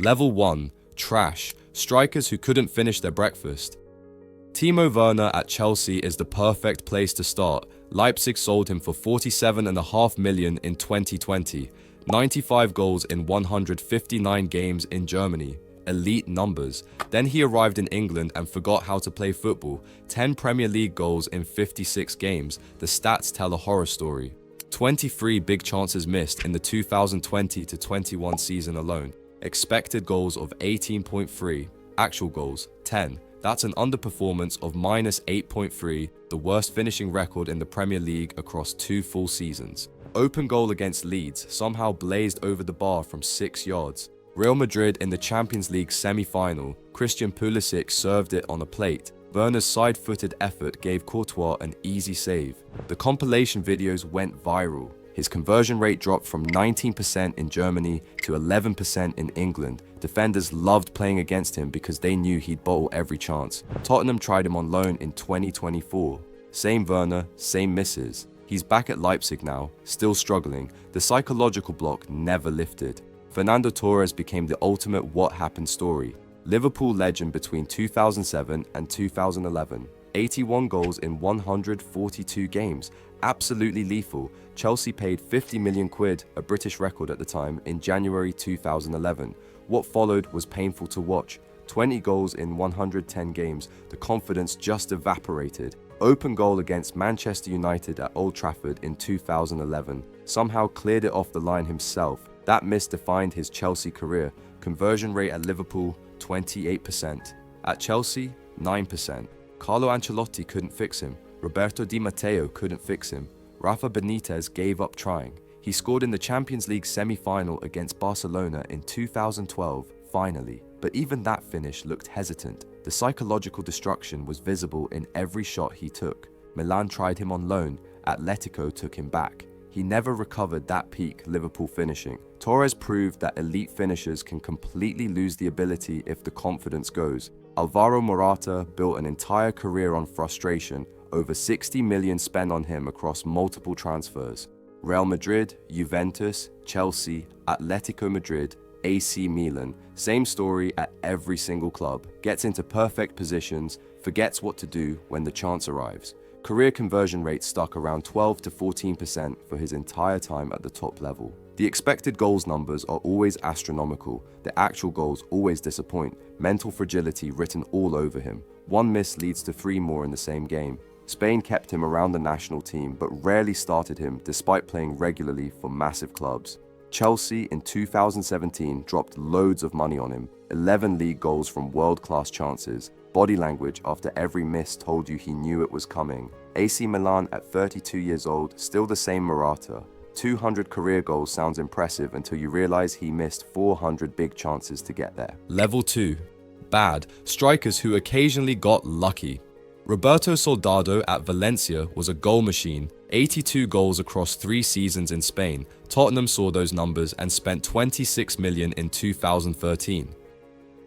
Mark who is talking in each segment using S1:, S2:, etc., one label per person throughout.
S1: Level 1. Trash. Strikers who couldn't finish their breakfast. Timo Werner at Chelsea is the perfect place to start. Leipzig sold him for 47.5 million in 2020. 95 goals in 159 games in Germany. Elite numbers. Then he arrived in England and forgot how to play football. 10 Premier League goals in 56 games. The stats tell a horror story. 23 big chances missed in the 2020-21 season alone. Expected goals of 18.3. Actual goals, 10. That's an underperformance of -8.3, the worst finishing record in the Premier League across 2 full seasons. Open goal against Leeds somehow blazed over the bar from 6 yards. Real Madrid in the Champions League semi-final, Christian Pulisic served it on a plate. Werner's side-footed effort gave Courtois an easy save. The compilation videos went viral. His conversion rate dropped from 19% in Germany to 11% in England. Defenders loved playing against him because they knew he'd bottle every chance. Tottenham tried him on loan in 2024. Same Werner, same misses. He's back at Leipzig now, still struggling. The psychological block never lifted. Fernando Torres became the ultimate what happened story. Liverpool legend between 2007 and 2011. 81 goals in 142 games. Absolutely lethal. Chelsea paid 50 million quid, a British record at the time, in January 2011. What followed was painful to watch. 20 goals in 110 games. The confidence just evaporated. Open goal against Manchester United at Old Trafford in 2011. Somehow cleared it off the line himself. That miss defined his Chelsea career. Conversion rate at Liverpool, 28%. At Chelsea, 9%. Carlo Ancelotti couldn't fix him. Roberto Di Matteo couldn't fix him. Rafa Benitez gave up trying. He scored in the Champions League semi-final against Barcelona in 2012, finally. But even that finish looked hesitant. The psychological destruction was visible in every shot he took. Milan tried him on loan. Atletico took him back. He never recovered that peak Liverpool finishing. Torres proved that elite finishers can completely lose the ability if the confidence goes. Alvaro Morata built an entire career on frustration, over 60 million spent on him across multiple transfers. Real Madrid, Juventus, Chelsea, Atletico Madrid, AC Milan. Same story at every single club. Gets into perfect positions, forgets what to do when the chance arrives. Career conversion rate stuck around 12 to 14% for his entire time at the top level. The expected goals numbers are always astronomical. The actual goals always disappoint. Mental fragility written all over him. One miss leads to 3 more in the same game. Spain kept him around the national team but rarely started him despite playing regularly for massive clubs. Chelsea in 2017 dropped loads of money on him. 11 league goals from world-class chances. Body language after every miss told you he knew it was coming. AC Milan at 32 years old, still the same Morata. 200 career goals sounds impressive until you realize he missed 400 big chances to get there. Level 2. Bad. Strikers who occasionally got lucky. Roberto Soldado at Valencia was a goal machine. 82 goals across 3 seasons in Spain. Tottenham saw those numbers and spent 26 million in 2013.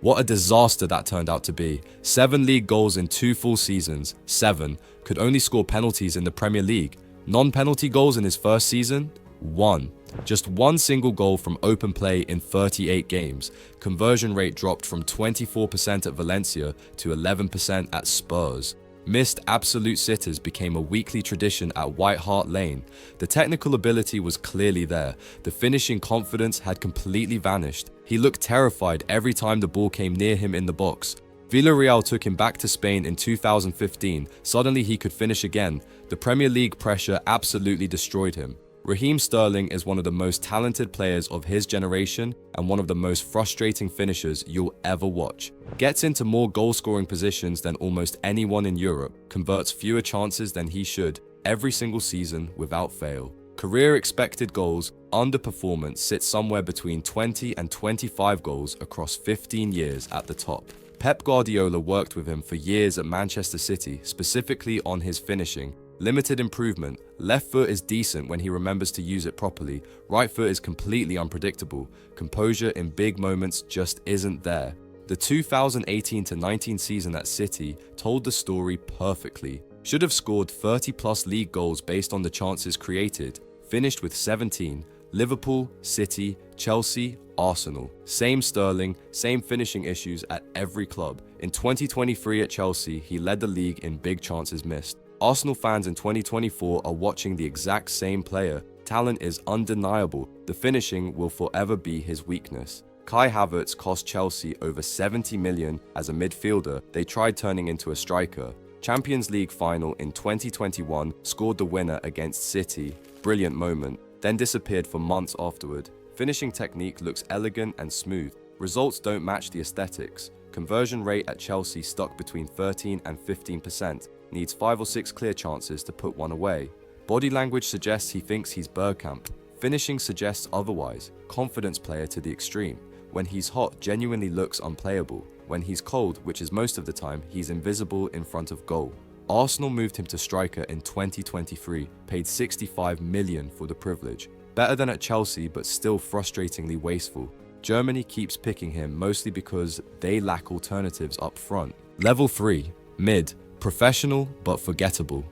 S1: What a disaster that turned out to be. 7 league goals in 2 full seasons. 7. Could only score penalties in the Premier League. Non-penalty goals in his first season? 1. Just 1 single goal from open play in 38 games. Conversion rate dropped from 24% at Valencia to 11% at Spurs. Missed absolute sitters became a weekly tradition at White Hart Lane. The technical ability was clearly there. The finishing confidence had completely vanished. He looked terrified every time the ball came near him in the box. Villarreal took him back to Spain in 2015. Suddenly he could finish again. The Premier League pressure absolutely destroyed him. Raheem Sterling is one of the most talented players of his generation and one of the most frustrating finishers you'll ever watch. Gets into more goal-scoring positions than almost anyone in Europe, converts fewer chances than he should every single season without fail. Career expected goals, underperformance sits somewhere between 20 and 25 goals across 15 years at the top. Pep Guardiola worked with him for years at Manchester City, specifically on his finishing. Limited improvement. Left foot is decent when he remembers to use it properly. Right foot is completely unpredictable. Composure in big moments just isn't there. The 2018-19 season at City told the story perfectly. Should have scored 30+ league goals based on the chances created. Finished with 17. Liverpool, City, Chelsea, Arsenal. Same Sterling, same finishing issues at every club. In 2023 at Chelsea, he led the league in big chances missed. Arsenal fans in 2024 are watching the exact same player. Talent is undeniable. The finishing will forever be his weakness. Kai Havertz cost Chelsea over 70 million as a midfielder they tried turning into a striker. Champions League final in 2021, scored the winner against City. Brilliant moment. Then disappeared for months afterward. Finishing technique looks elegant and smooth. Results don't match the aesthetics. Conversion rate at Chelsea stuck between 13 and 15%. Needs 5 or 6 clear chances to put one away. Body language suggests he thinks he's Bergkamp. Finishing suggests otherwise. Confidence player to the extreme. When he's hot, genuinely looks unplayable. When he's cold, which is most of the time, he's invisible in front of goal. Arsenal moved him to striker in 2023, paid 65 million for the privilege. Better than at Chelsea, but still frustratingly wasteful. Germany keeps picking him mostly because they lack alternatives up front. Level 3, mid, professional but forgettable.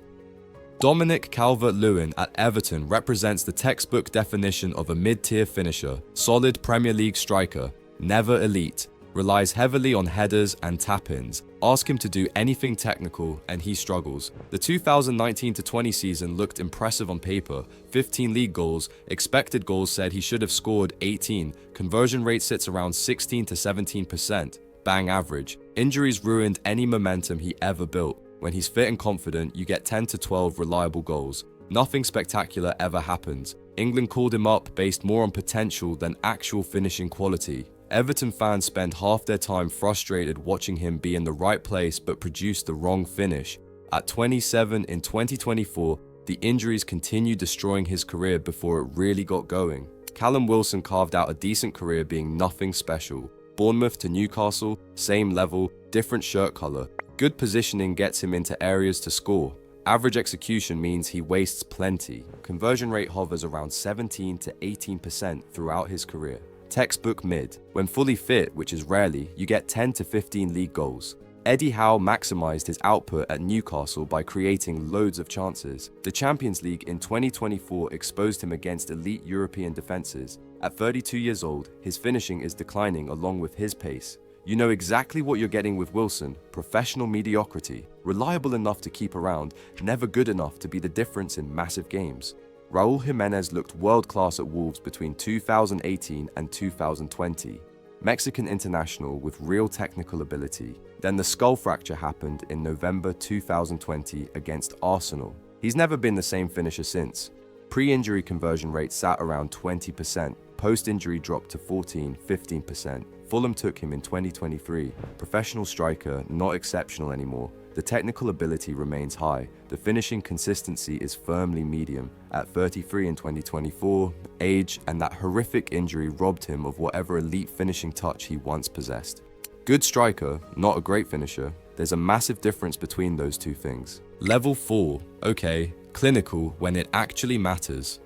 S1: Dominic Calvert-Lewin at Everton represents the textbook definition of a mid-tier finisher, solid Premier League striker, never elite, relies heavily on headers and tap-ins. Ask him to do anything technical and he struggles. The 2019-20 season looked impressive on paper, 15 league goals, expected goals said he should have scored 18, conversion rate sits around 16 to 17%, bang average. Injuries ruined any momentum he ever built. When he's fit and confident, you get 10 to 12 reliable goals. Nothing spectacular ever happens. England called him up based more on potential than actual finishing quality. Everton fans spend half their time frustrated watching him be in the right place but produce the wrong finish. At 27 in 2024, the injuries continued destroying his career before it really got going. Callum Wilson carved out a decent career being nothing special. Bournemouth to Newcastle, same level, different shirt colour. Good positioning gets him into areas to score. Average execution means he wastes plenty. Conversion rate hovers around 17 to 18% throughout his career. Textbook mid. When fully fit, which is rarely, you get 10 to 15 league goals. Eddie Howe maximised his output at Newcastle by creating loads of chances. The Champions League in 2024 exposed him against elite European defences. At 32 years old, his finishing is declining along with his pace. You know exactly what you're getting with Wilson, professional mediocrity, reliable enough to keep around, never good enough to be the difference in massive games. Raul Jimenez looked world-class at Wolves between 2018 and 2020. Mexican international with real technical ability. Then the skull fracture happened in November 2020 against Arsenal. He's never been the same finisher since. Pre-injury conversion rate sat around 20%. Post-injury dropped to 14-15%. Fulham took him in 2023. Professional striker, not exceptional anymore. The technical ability remains high. The finishing consistency is firmly medium. At 33 in 2024, age and that horrific injury robbed him of whatever elite finishing touch he once possessed. Good striker, not a great finisher. There's a massive difference between those two things. Level 4, okay, clinical when it actually matters.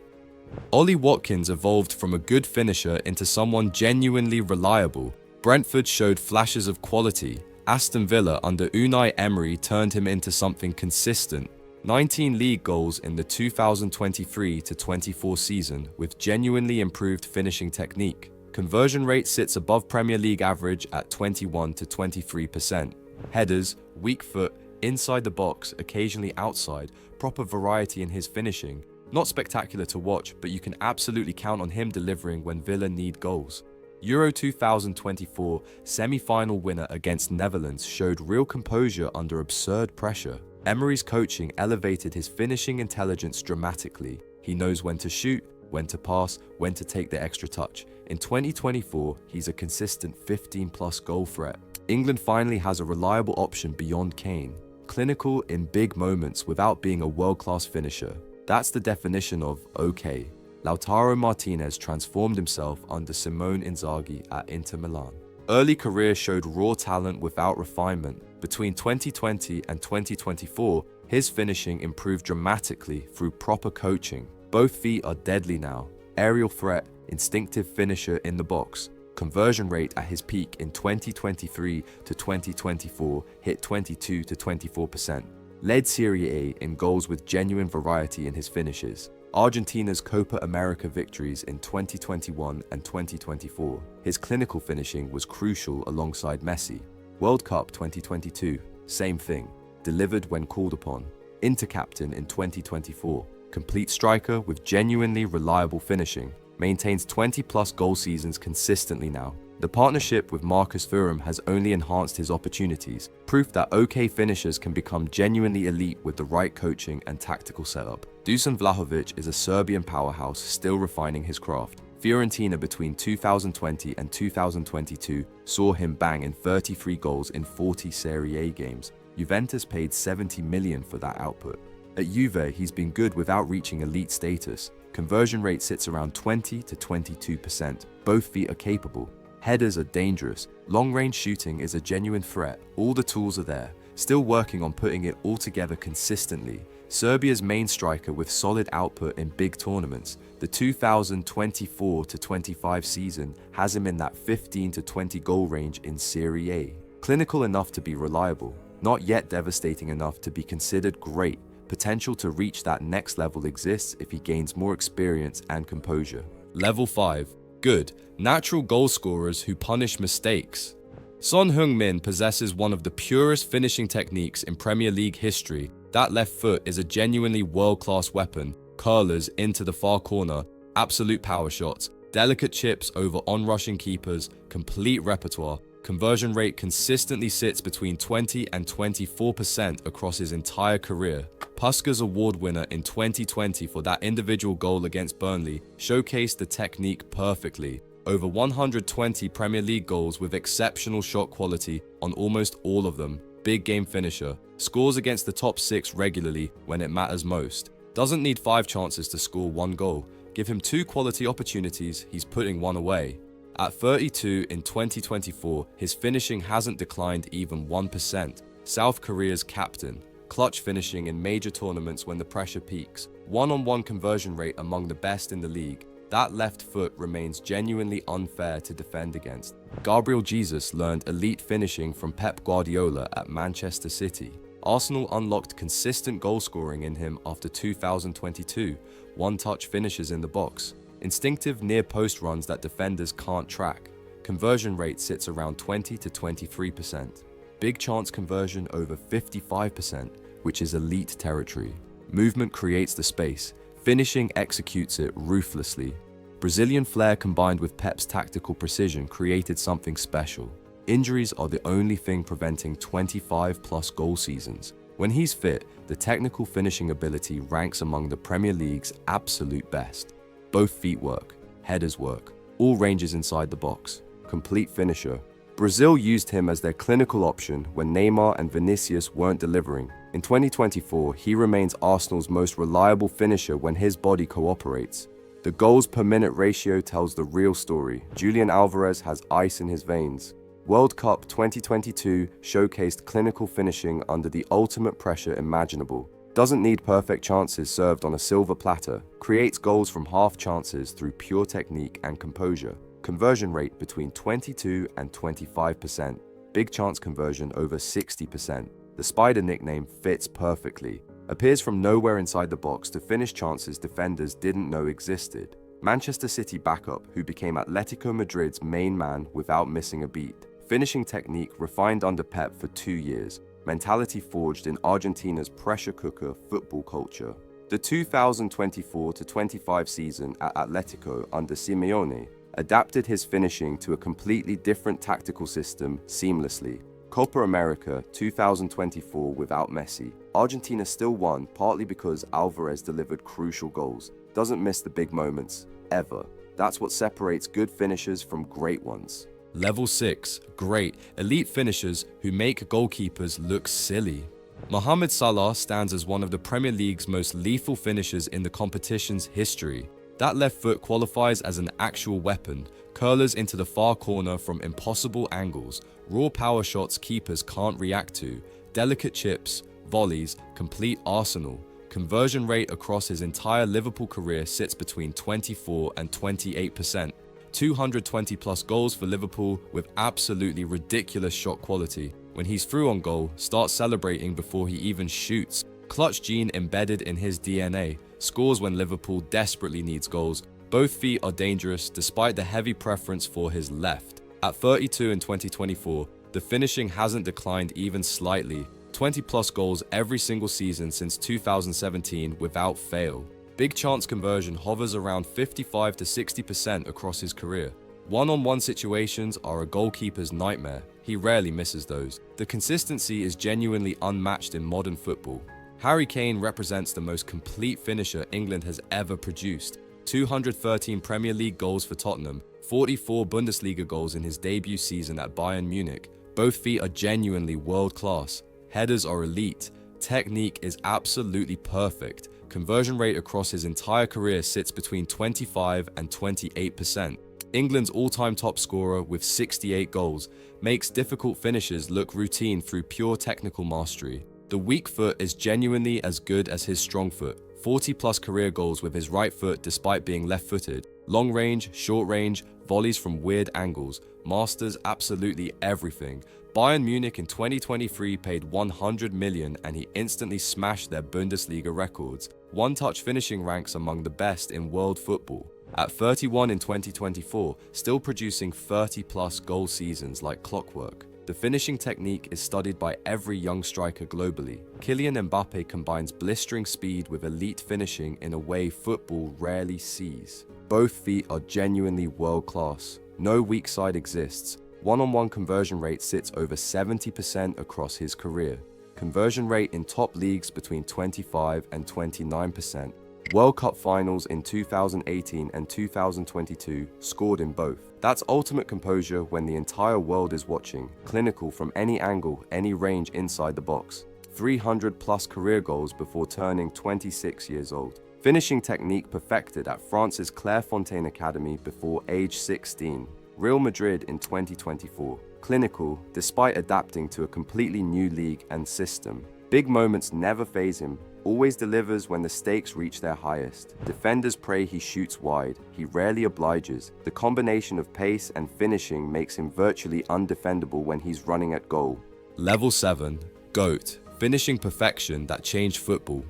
S1: Ollie Watkins evolved from a good finisher into someone genuinely reliable. Brentford showed flashes of quality. Aston Villa under Unai Emery turned him into something consistent. 19 league goals in the 2023-24 season with genuinely improved finishing technique. Conversion rate sits above Premier League average at 21 to 23%. Headers, weak foot, inside the box, occasionally outside, proper variety in his finishing. Not spectacular to watch, but you can absolutely count on him delivering when Villa need goals. Euro 2024 semi-final winner against Netherlands showed real composure under absurd pressure. Emery's coaching elevated his finishing intelligence dramatically. He knows when to shoot, when to pass, when to take the extra touch. In 2024, he's a consistent 15-plus goal threat. England finally has a reliable option beyond Kane. Clinical in big moments without being a world-class finisher. That's the definition of okay. Lautaro Martinez transformed himself under Simone Inzaghi at Inter Milan. Early career showed raw talent without refinement. Between 2020 and 2024, his finishing improved dramatically through proper coaching. Both feet are deadly now. Aerial threat, instinctive finisher in the box. Conversion rate at his peak in 2023 to 2024 hit 22 to 24%. Led Serie A in goals with genuine variety in his finishes. Argentina's Copa America victories in 2021 and 2024. His clinical finishing was crucial alongside Messi. World Cup 2022, same thing, delivered when called upon. Inter-captain in 2024, complete striker with genuinely reliable finishing, maintains 20-plus goal seasons consistently now. The partnership with Marcus Thuram has only enhanced his opportunities, proof that okay finishers can become genuinely elite with the right coaching and tactical setup. Dusan Vlahovic is a Serbian powerhouse still refining his craft. Fiorentina between 2020 and 2022 saw him bang in 33 goals in 40 Serie A games. Juventus paid 70 million for that output. At Juve, he's been good without reaching elite status. Conversion rate sits around 20 to 22%. Both feet are capable. Headers are dangerous. Long-range shooting is a genuine threat. All the tools are there. Still working on putting it all together consistently. Serbia's main striker with solid output in big tournaments. The 2024-25 season has him in that 15 to 20 goal range in Serie A. Clinical enough to be reliable. Not yet devastating enough to be considered great. Potential to reach that next level exists if he gains more experience and composure. Level 5. Good. Natural goal scorers who punish mistakes. Son Heung-min possesses one of the purest finishing techniques in Premier League history. That left foot is a genuinely world-class weapon. Curlers into the far corner, absolute power shots, delicate chips over on-rushing keepers, complete repertoire. Conversion rate consistently sits between 20 and 24% across his entire career. Puskas Award winner in 2020 for that individual goal against Burnley showcased the technique perfectly. Over 120 Premier League goals with exceptional shot quality on almost all of them. Big game finisher. Scores against the top 6 regularly when it matters most. Doesn't need 5 chances to score 1 goal. Give him 2 quality opportunities, he's putting 1 away. At 32 in 2024, his finishing hasn't declined even 1%. South Korea's captain. Clutch finishing in major tournaments when the pressure peaks. One-on-one conversion rate among the best in the league. That left foot remains genuinely unfair to defend against. Gabriel Jesus learned elite finishing from Pep Guardiola at Manchester City. Arsenal unlocked consistent goal scoring in him after 2022. One-touch finishes in the box. Instinctive near-post runs that defenders can't track. Conversion rate sits around 20 to 23%. Big chance conversion over 55%, which is elite territory. Movement creates the space. Finishing executes it ruthlessly. Brazilian flair combined with Pep's tactical precision created something special. Injuries are the only thing preventing 25-plus goal seasons. When he's fit, the technical finishing ability ranks among the Premier League's absolute best. Both feet work, headers work, all ranges inside the box. Complete finisher. Brazil used him as their clinical option when Neymar and Vinicius weren't delivering. In 2024, he remains Arsenal's most reliable finisher when his body cooperates. The goals per minute ratio tells the real story. Julian Alvarez has ice in his veins. World Cup 2022 showcased clinical finishing under the ultimate pressure imaginable. Doesn't need perfect chances served on a silver platter. Creates goals from half chances through pure technique and composure. Conversion rate between 22 and 25%. Big chance conversion over 60%. The Spider nickname fits perfectly. Appears from nowhere inside the box to finish chances defenders didn't know existed. Manchester City backup who became Atletico Madrid's main man without missing a beat. Finishing technique refined under Pep for 2 years. Mentality forged in Argentina's pressure cooker football culture. The 2024-25 season at Atletico under Simeone adapted his finishing to a completely different tactical system seamlessly. Copa America 2024 without Messi. Argentina still won partly because Alvarez delivered crucial goals. Doesn't miss the big moments, ever. That's what separates good finishers from great ones. Level 6. Great. Elite finishers who make goalkeepers look silly. Mohamed Salah stands as one of the Premier League's most lethal finishers in the competition's history. That left foot qualifies as an actual weapon. Curlers into the far corner from impossible angles. Raw power shots keepers can't react to. Delicate chips, volleys, complete arsenal. Conversion rate across his entire Liverpool career sits between 24 and 28%. 220 plus goals for Liverpool with absolutely ridiculous shot quality. When he's through on goal, start celebrating before he even shoots. Clutch gene embedded in his DNA. scores when Liverpool desperately needs goals. Both feet are dangerous despite the heavy preference for his left. At 32 in 2024, the finishing hasn't declined even slightly. 20-plus goals every single season since 2017 without fail. Big chance conversion hovers around 55 to 60% across his career. One-on-one situations are a goalkeeper's nightmare. He rarely misses those. The consistency is genuinely unmatched in modern football. Harry Kane represents the most complete finisher England has ever produced. 213 Premier League goals for Tottenham, 44 Bundesliga goals in his debut season at Bayern Munich. Both feet are genuinely world-class. Headers are elite. Technique is absolutely perfect. Conversion rate across his entire career sits between 25 and 28%. England's all-time top scorer with 68 goals makes difficult finishes look routine through pure technical mastery. The weak foot is genuinely as good as his strong foot. 40-plus career goals with his right foot despite being left-footed. Long range, short range, volleys from weird angles. Masters absolutely everything. Bayern Munich in 2023 paid 100 million and he instantly smashed their Bundesliga records. One-touch finishing ranks among the best in world football. At 31 in 2024, still producing 30-plus goal seasons like clockwork. The finishing technique is studied by every young striker globally. Kylian Mbappe combines blistering speed with elite finishing in a way football rarely sees. Both feet are genuinely world-class. No weak side exists. One-on-one conversion rate sits over 70% across his career. Conversion rate in top leagues between 25 and 29%. World Cup finals in 2018 and 2022, scored in both. That's ultimate composure when the entire world is watching. Clinical from any angle, any range inside the box. 300-plus career goals before turning 26 years old. Finishing technique perfected at France's Clairefontaine Academy before age 16. Real Madrid in 2024. Clinical, despite adapting to a completely new league and system. Big moments never faze him. Always delivers when the stakes reach their highest. Defenders pray he shoots wide. He rarely obliges. The combination of pace and finishing makes him virtually undefendable when he's running at goal. Level 7. GOAT. Finishing perfection that changed football.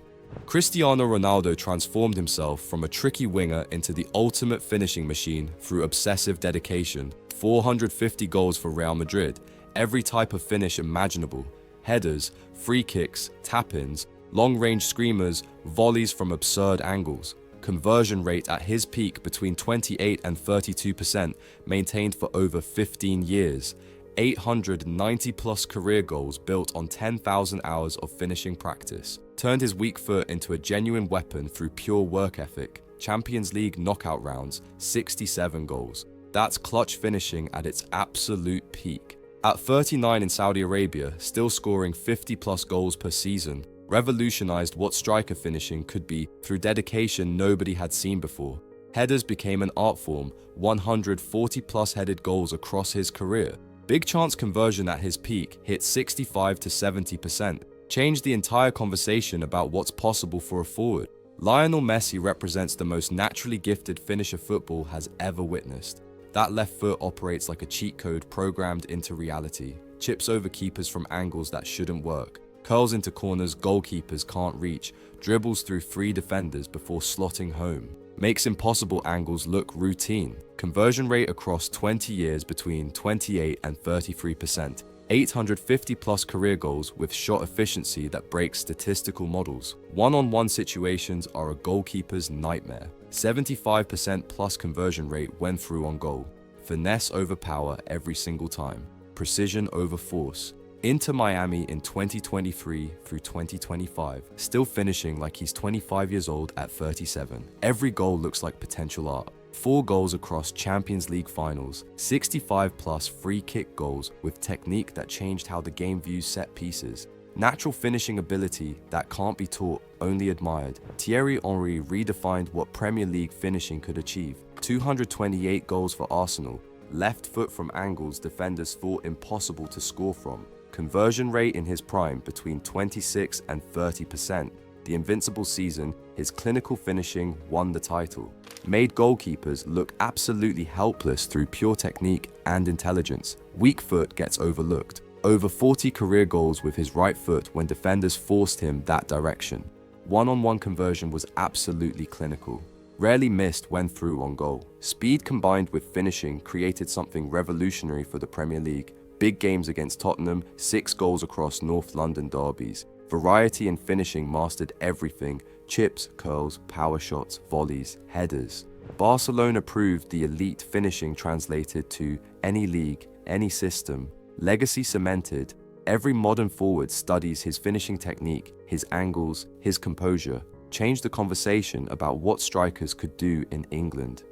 S1: Cristiano Ronaldo transformed himself from a tricky winger into the ultimate finishing machine through obsessive dedication. 450 goals for Real Madrid. Every type of finish imaginable. Headers, free kicks, tap-ins, long-range screamers, volleys from absurd angles. Conversion rate at his peak between 28 and 32%, maintained for over 15 years. 890-plus career goals built on 10,000 hours of finishing practice. Turned his weak foot into a genuine weapon through pure work ethic. Champions League knockout rounds, 67 goals. That's clutch finishing at its absolute peak. At 39 in Saudi Arabia, still scoring 50-plus goals per season, revolutionized what striker finishing could be through dedication nobody had seen before. Headers became an art form, 140-plus headed goals across his career. Big chance conversion at his peak hit 65 to 70%, changed the entire conversation about what's possible for a forward. Lionel Messi represents the most naturally gifted finisher football has ever witnessed. That left foot operates like a cheat code programmed into reality, chips over keepers from angles that shouldn't work, curls into corners goalkeepers can't reach, dribbles through 3 defenders before slotting home, makes impossible angles look routine. Conversion rate across 20 years between 28 and 33%. 850-plus career goals with shot efficiency that breaks statistical models. One-on-one situations are a goalkeeper's nightmare. 75% plus conversion rate when through on goal. Finesse over power every single time. Precision over force. Inter Miami in 2023 through 2025, still finishing like he's 25 years old at 37. Every goal looks like potential art. 4 goals across Champions League finals, 65-plus free kick goals with technique that changed how the game views set pieces. Natural finishing ability that can't be taught, only admired. Thierry Henry redefined what Premier League finishing could achieve. 228 goals for Arsenal, left foot from angles defenders thought impossible to score from. Conversion rate in his prime between 26 and 30%. The invincible season, his clinical finishing won the title. Made goalkeepers look absolutely helpless through pure technique and intelligence. Weak foot gets overlooked. Over 40 career goals with his right foot when defenders forced him that direction. One-on-one conversion was absolutely clinical. Rarely missed when through on goal. Speed combined with finishing created something revolutionary for the Premier League. Big games against Tottenham, 6 goals across North London derbies. Variety in finishing mastered everything: chips, curls, power shots, volleys, headers. Barcelona proved the elite finishing translated to any league, any system. Legacy cemented. Every modern forward studies his finishing technique, his angles, his composure. Changed the conversation about what strikers could do in England.